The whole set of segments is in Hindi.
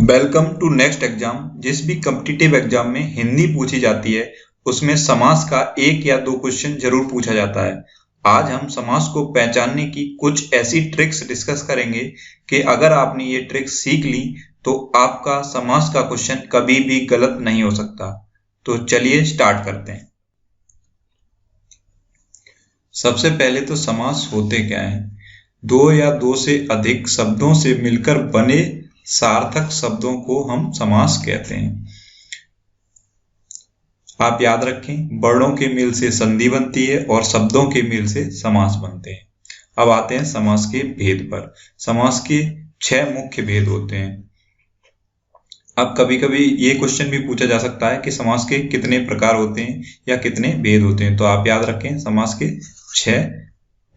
Welcome to next exam. जिस भी कॉम्पिटिटिव एग्जाम में हिंदी पूछी जाती है उसमें समास का एक या दो क्वेश्चन जरूर पूछा जाता है। आज हम समास को पहचानने की कुछ ऐसी ट्रिक्स डिस्कस करेंगे कि अगर आपने ये ट्रिक्स सीख ली तो आपका समास का क्वेश्चन कभी भी गलत नहीं हो सकता। तो चलिए स्टार्ट करते हैं। सबसे पहले तो समास होते क्या हैं? दो या दो से अधिक शब्दों से मिलकर बने सार्थक शब्दों को हम समास कहते हैं। आप याद रखें, वर्णों के मेल से संधि बनती है और शब्दों के मेल से समास बनते हैं। अब आते हैं समास के भेद पर। समास के 6 मुख्य भेद होते हैं। अब कभी कभी ये क्वेश्चन भी पूछा जा सकता है कि समास के कितने प्रकार होते हैं या कितने भेद होते हैं। तो आप याद रखें, समास के 6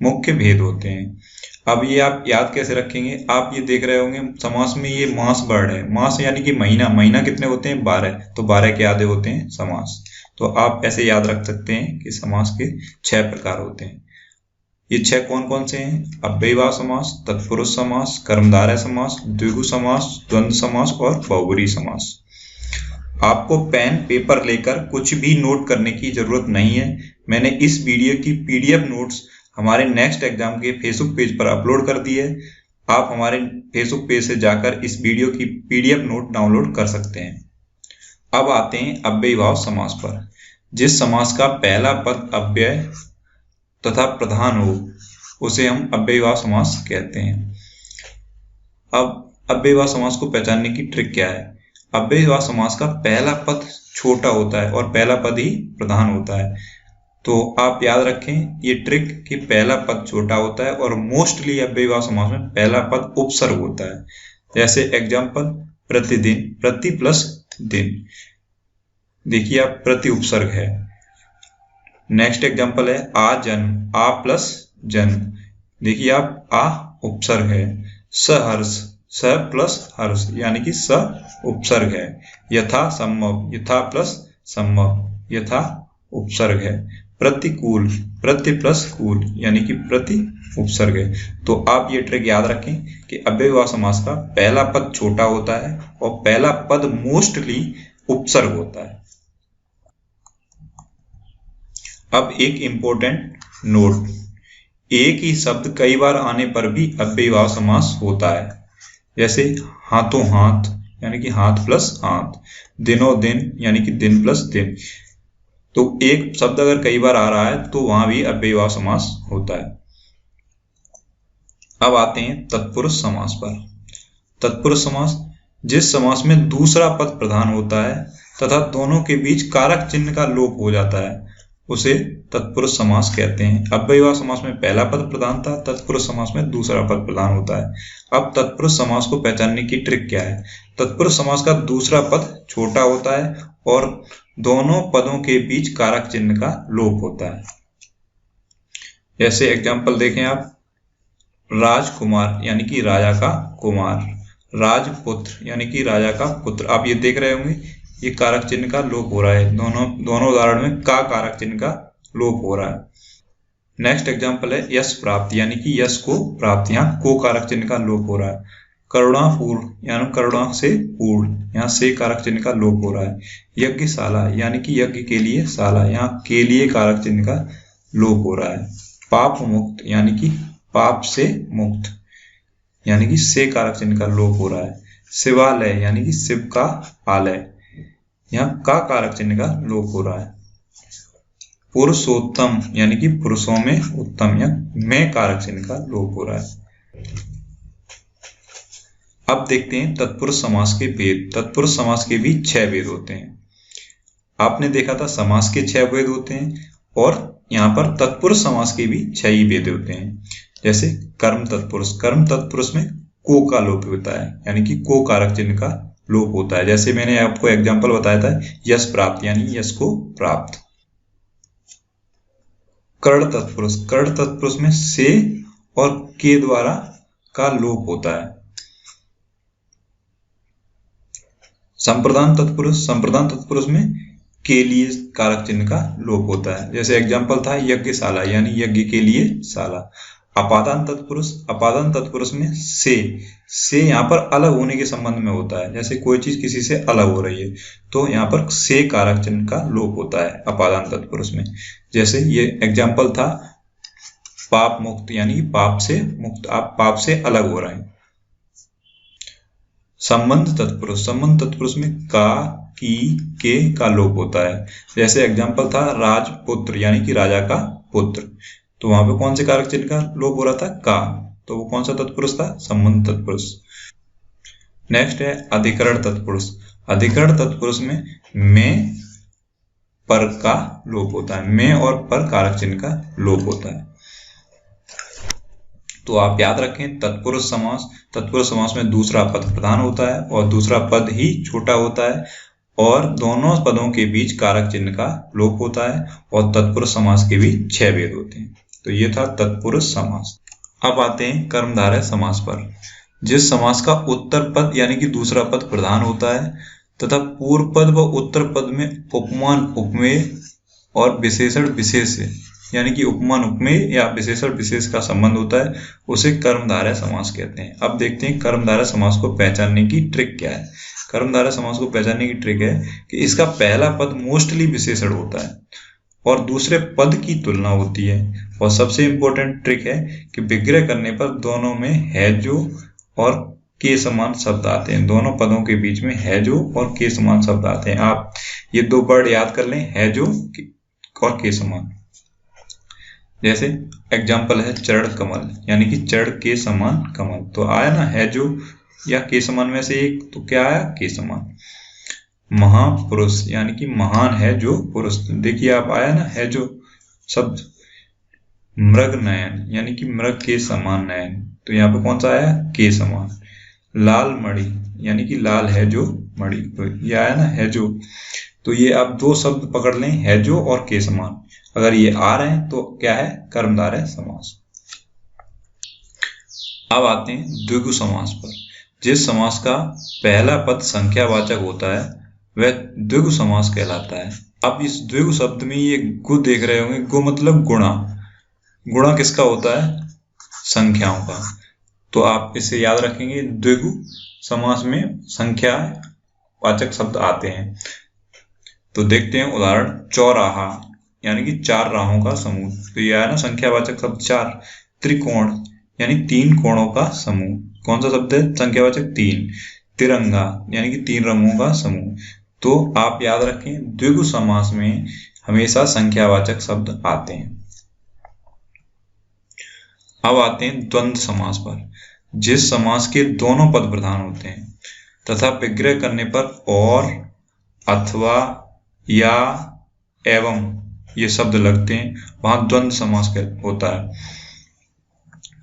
मुख्य भेद होते हैं। अब ये आप याद कैसे रखेंगे? आप ये देख रहे होंगे समास में ये मास वर्ड है। मास यानी कि महीना। महीना कितने होते हैं? 12। तो 12 के आधे होते हैं समास। तो आप ऐसे याद रख सकते हैं कि समास के 6 प्रकार होते हैं। ये 6 कौन कौन से हैं? अव्ययीभाव समास, तत्पुरुष समास, कर्मधारय समास, द्विगु समास, द्वंद्व समास और बहुब्रीहि समास। आपको पेन पेपर लेकर कुछ भी नोट करने की जरूरत नहीं है। मैंने इस वीडियो की PDF नोट्स हमारे नेक्स्ट एग्जाम के फेसबुक पेज पर अपलोड कर दी है। आप हमारे फेसबुक पेज से जाकर इस वीडियो की PDF नोट डाउनलोड कर सकते हैं। अब आते हैं अव्ययीभाव समास पर। जिस समास का पहला पद अव्यय तथा प्रधान हो उसे हम अव्ययीभाव समास कहते हैं। अब अव्ययीभाव समास को पहचानने की ट्रिक क्या है? अव्ययीभाव समास का पहला पद छोटा होता है और पहला पद ही प्रधान होता है। तो आप याद रखें ये ट्रिक कि पहला पद छोटा होता है और मोस्टली अव्ययीभाव समास में पहला पद उपसर्ग होता है। जैसे एग्जाम्पल, प्रतिदिन, प्रति प्लस दिन। देखिए आप, प्रति उपसर्ग है। नेक्स्ट एग्जाम्पल है आजन्म, आ प्लस जन्म। देखिए आप, आ उपसर्ग है। सहर्ष, स प्लस हर्ष यानी कि स उपसर्ग है। यथा संभव, यथा प्लस संभव, यथा उपसर्ग है। प्रतिकूल, प्रति प्लस कूल यानी कि प्रति उपसर्ग है। तो आप ये ट्रिक याद रखें कि अव्ययीभाव समास का पहला पद छोटा होता है और पहला पद मोस्टली उपसर्ग होता है। अब एक इंपॉर्टेंट नोट, एक ही शब्द कई बार आने पर भी अव्ययीभाव समास होता है। जैसे हाथों हाथ यानी कि हाथ प्लस हाथ, दिनों दिन यानी कि दिन प्लस दिन। तो एक शब्द अगर कई बार आ रहा है तो वहां भी अव्ययीभाव समास होता है। अब आते हैं तत्पुरुष समास पर। तत्पुरुष समास, जिस समास में दूसरा पद प्रधान होता है तथा दोनों के बीच कारक चिन्ह का लोप हो जाता है उसे तत्पुरुष समास कहते हैं। अव्ययीभाव समास में पहला पद प्रधान था, तत्पुरुष समास में दूसरा पद प्रधान होता है। अब तत्पुरुष समास को पहचानने की ट्रिक क्या है? तत्पुरुष समास का दूसरा पद छोटा होता है और दोनों पदों के बीच कारक चिन्ह का लोप होता है। जैसे एग्जाम्पल देखें आप, राजकुमार यानी कि राजा का कुमार, राजपुत्र यानी कि राजा का पुत्र। आप ये देख रहे होंगे ये कारक चिन्ह का लोप हो रहा है। दोनों उदाहरण में का कारक चिन्ह का लोप हो रहा है। नेक्स्ट एग्जाम्पल है यश प्राप्त यानी कि यश को प्राप्त, यहाँ को कारक चिन्ह का लोप हो रहा है। करुणापूर्ण यानी करुणा से पूर्ण, यहाँ से कारक चिन्ह का लोप हो रहा है। यज्ञशाला यानी कि यज्ञ के लिए शाला, यहाँ के लिए कारक चिन्ह का लोप हो रहा है। पाप मुक्त यानी कि पाप से मुक्त, यानी कि से कारक चिन्ह का लोप हो रहा है। शिवालय यानी कि शिव का आलय, यहाँ का कारक चिन्ह का लोप हो रहा है। पुरुषोत्तम यानी कि पुरुषों में उत्तम, या में कारक चिन्ह का लोप हो रहा है। अब देखते हैं तत्पुरुष समास के भेद। तत्पुरुष समास के भी 6 भेद होते हैं। आपने देखा था समास के 6 भेद होते हैं और यहाँ पर तत्पुरुष समास के भी 6 ही भेद होते हैं। जैसे कर्म तत्पुरुष, कर्म तत्पुरुष में को का लोप होता है यानी कि को कारक चिन्ह का लोप होता है। जैसे मैंने आपको एग्जाम्पल बताया था यश प्राप्त यानी यश को प्राप्त। कर्ण तत्पुरुष, कर्ण तत्पुरुष में से और के द्वारा का लोप होता है। संप्रदान तत्पुरुष, संप्रदान तत्पुरुष में के लिए कारक चिन्ह का लोप होता है। जैसे एग्जाम्पल था यज्ञशाला यानी यज्ञ के लिए शाला। अपादान तत्पुरुष में से यहाँ पर अलग होने के संबंध में होता है। जैसे कोई चीज किसी से अलग हो रही है तो यहाँ पर से कारक चिन्ह का लोप होता है अपादान तत्पुरुष में। जैसे ये एग्जाम्पल था पाप मुक्त, यानी कि पाप से मुक्त, आप पाप से अलग हो रहे हैं। संबंध तत्पुरुष में का, की, के का लोप होता है। जैसे एग्जाम्पल था राजपुत्र, यानी कि राजा का पुत्र, तो वहां पे कौन से कारक चिन्ह का लोप हो रहा था? का। तो वो कौन सा तत्पुरुष था? संबंध तत्पुरुष। नेक्स्ट है अधिकरण तत्पुरुष में पर का लोप होता है। में और पर कारक चिन्ह का लोप होता है। तो आप याद रखें तत्पुरुष समास में दूसरा पद प्रधान होता है और दूसरा पद ही छोटा होता है और दोनों पदों के बीच कारक चिन्ह का लोप होता है और तत्पुरुष समास के भी 6 भेद होते हैं। तो ये था तत्पुरुष समास। अब आते हैं कर्मधारय समास पर। जिस समास का उत्तर पद यानी कि दूसरा पद प्रधान होता है तथा पूर्व पद व उत्तर पद में उपमान उपमेय और विशेषण विशेष यानी कि उपमान उपमेय या विशेषण विशेष का संबंध होता है, उसे कर्मधारय समास कहते हैं। अब देखते हैं कर्मधारय समास को पहचानने की ट्रिक क्या है। कर्मधारय समास को पहचानने की ट्रिक है कि इसका पहला पद मोस्टली विशेषण होता है और दूसरे पद की तुलना होती है। और सबसे इंपॉर्टेंट ट्रिक है कि विग्रह करने पर दोनों में है जो और के समान शब्द आते हैं। दोनों पदों के बीच में है जो और के समान शब्द आते हैं। आप ये 2 वर्ड याद कर लें, है जो और के समान। जैसे एग्जाम्पल है चरण कमल, यानी कि चरण के समान कमल, तो आया ना है जो या के समान में से एक, तो क्या आया? के समान। महापुरुष यानी कि महान है जो पुरुष, देखिए आप आया ना है जो शब्द। मृग नयन यानी कि मृग के समान नयन, तो यहाँ पे कौन सा आया? के समान। लाल मणि यानी कि लाल है जो मणि, तो ये आया ना है जो। तो ये आप 2 शब्द पकड़ लें, है जो और के समान। अगर ये आ रहे हैं तो क्या है? कर्मधारय समास। अब आते हैं द्विगु समास पर। जिस समास का पहला पद संख्यावाचक होता है वह द्विगु समास कहलाता है। अब इस द्विगु शब्द में ये गु देख रहे होंगे, गु मतलब गुणा। गुणा किसका होता है? संख्याओं का। तो आप इसे याद रखेंगे, द्विगु समास में संख्यावाचक शब्द आते हैं। तो देखते हैं उदाहरण, चौराहा यानी कि 4 राहों का समूह, तो यह है ना संख्यावाचक शब्द 4। त्रिकोण यानी 3 कोणों का समूह, कौन सा शब्द है? संख्यावाचक 3। तिरंगा यानी कि 3 रंगों का समूह। तो आप याद रखें द्विगु समास में हमेशा संख्यावाचक शब्द आते हैं। अब आते हैं द्वंद्व समास पर। जिस समास के दोनों पद प्रधान होते हैं तथा विग्रह करने पर और, अथवा, या, एवं ये शब्द लगते हैं, वहां द्वंद्व समास होता है।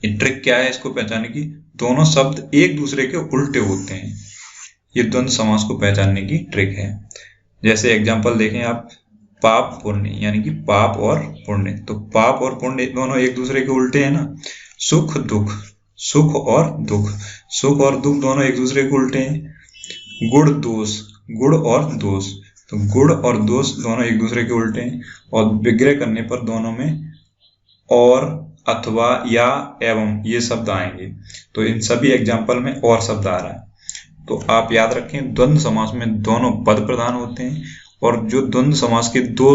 ये ट्रिक क्या है इसको पहचानने की? दोनों शब्द एक दूसरे के उल्टे होते हैं, ये द्वंद्व समास को पहचानने की ट्रिक है। जैसे एग्जांपल देखें आप, पाप पुण्य यानी कि पाप और पुण्य, तो पाप और पुण्य दोनों एक दूसरे के उल्टे हैं ना। सुख दुख, सुख और दुख, सुख और दुख दोनों एक दूसरे के उल्टे हैं। गुण दोष, गुण और दोष, तो गुण और दोष दोनों एक दूसरे के उल्टे हैं। और विग्रह करने पर दोनों में और, अथवा, या, एवं ये शब्द आएंगे। तो इन सभी एग्जाम्पल में और शब्द आ रहा है। तो आप याद रखें द्वंद्व समास में दोनों पद प्रधान होते हैं और जो द्वंद्व समास के 2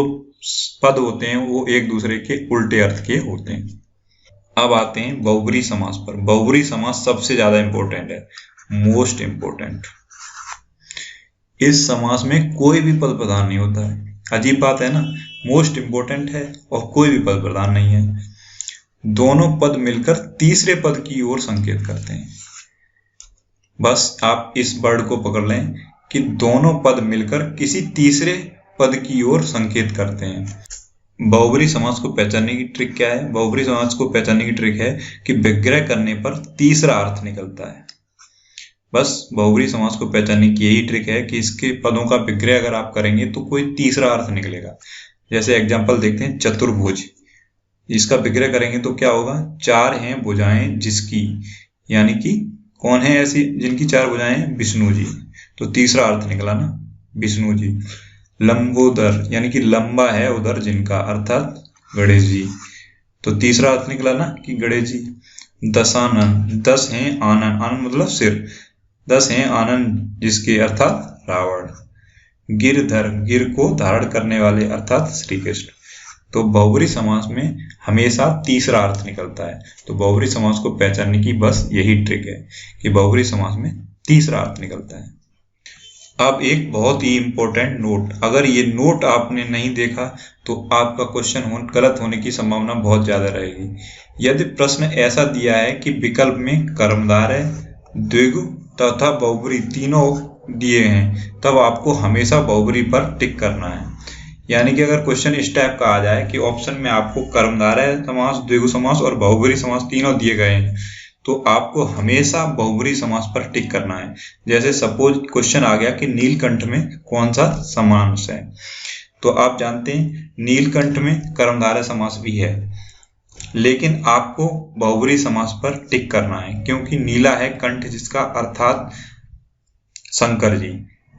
पद होते हैं वो एक दूसरे के उल्टे अर्थ के होते हैं। अब आते हैं बहुब्री समास पर। बहुब्री समास सबसे ज्यादा इंपॉर्टेंट है, मोस्ट इंपॉर्टेंट। इस समास में कोई भी पद प्रधान नहीं होता है। अजीब बात है ना, मोस्ट इंपॉर्टेंट है और कोई भी पद प्रधान नहीं है। दोनों पद मिलकर तीसरे पद की ओर संकेत करते हैं। बस आप इस वर्ड को पकड़ लें कि दोनों पद मिलकर किसी तीसरे पद की ओर संकेत करते हैं। बहुब्री समास को पहचानने की ट्रिक क्या है? बहुब्री समास को पहचानने की ट्रिक है कि विग्रह करने पर तीसरा अर्थ निकलता है। बस बहुब्री समास को पहचानने की यही ट्रिक है कि इसके पदों का विग्रह अगर आप करेंगे तो कोई तीसरा अर्थ निकलेगा। जैसे एग्जाम्पल देखते हैं, चतुर्भुज, इसका विग्रह करेंगे तो क्या होगा? 4 हैं भुजाएं जिसकी, यानी कि कौन है ऐसी जिनकी 4 भुजाएं? विष्णु जी, तो तीसरा अर्थ निकला ना, विष्णु जी। लंबोदर यानी कि लंबा है उधर जिनका, अर्थात गणेश जी। तो तीसरा अर्थ निकला ना कि गणेश जी। दशानन, 10 हैं आनन, आनन मतलब सिर, 10 हैं आनन जिसके अर्थात रावण। गिरधर, गिर को धारण करने वाले अर्थात श्री कृष्ण। तो बहुब्री समास में हमेशा तीसरा अर्थ निकलता है। तो बहुब्री समास को पहचानने की बस यही ट्रिक है कि बहुब्री समास में तीसरा अर्थ निकलता है। अब एक बहुत ही इंपॉर्टेंट नोट, अगर ये नोट आपने नहीं देखा तो आपका क्वेश्चन गलत होने की संभावना बहुत ज्यादा रहेगी। यदि प्रश्न ऐसा दिया है कि विकल्प में कर्मधारय, द्विगु तथा बहुब्री तीनों दिए हैं, तब आपको हमेशा बहुब्री पर टिक करना है। यानी कि अगर क्वेश्चन इस टाइप का आ जाए कि ऑप्शन में आपको कर्मधारय समास, द्विगु समास और बहुब्री समास तीनों दिए गए हैं, तो आपको हमेशा बहुब्री समास पर टिक करना है। जैसे सपोज क्वेश्चन आ गया कि नीलकंठ में कौन सा समास है, तो आप जानते हैं नीलकंठ में कर्मधारय समास भी है, लेकिन आपको बहुब्री समास पर टिक करना है क्योंकि नीला है कंठ जिसका अर्थात शंकर जी,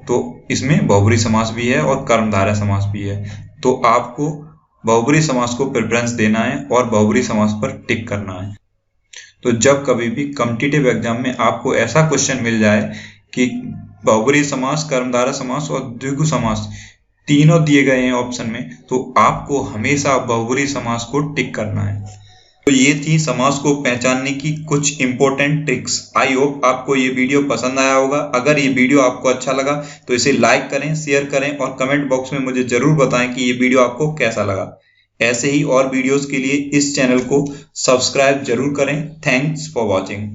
तो इसमें बहुब्री समास भी है और कर्मधारय समास भी है। तो आपको बहुब्री समास को प्रेफरेंस देना है और बहुब्री समास पर टिक करना है। तो जब कभी भी कॉम्पिटिटिव एग्जाम में आपको ऐसा क्वेश्चन मिल जाए कि बहुब्री समास, कर्मधारय समास और द्विगु समास तीनों दिए गए हैं ऑप्शन में, तो आपको हमेशा बहुब्री समास को टिक करना है। तो ये थी समास को पहचानने की कुछ इंपॉर्टेंट ट्रिक्स। आई होप आपको ये वीडियो पसंद आया होगा। अगर ये वीडियो आपको अच्छा लगा तो इसे लाइक करें, शेयर करें और कमेंट बॉक्स में मुझे जरूर बताएं कि ये वीडियो आपको कैसा लगा। ऐसे ही और वीडियोस के लिए इस चैनल को सब्सक्राइब जरूर करें। Thanks for watching.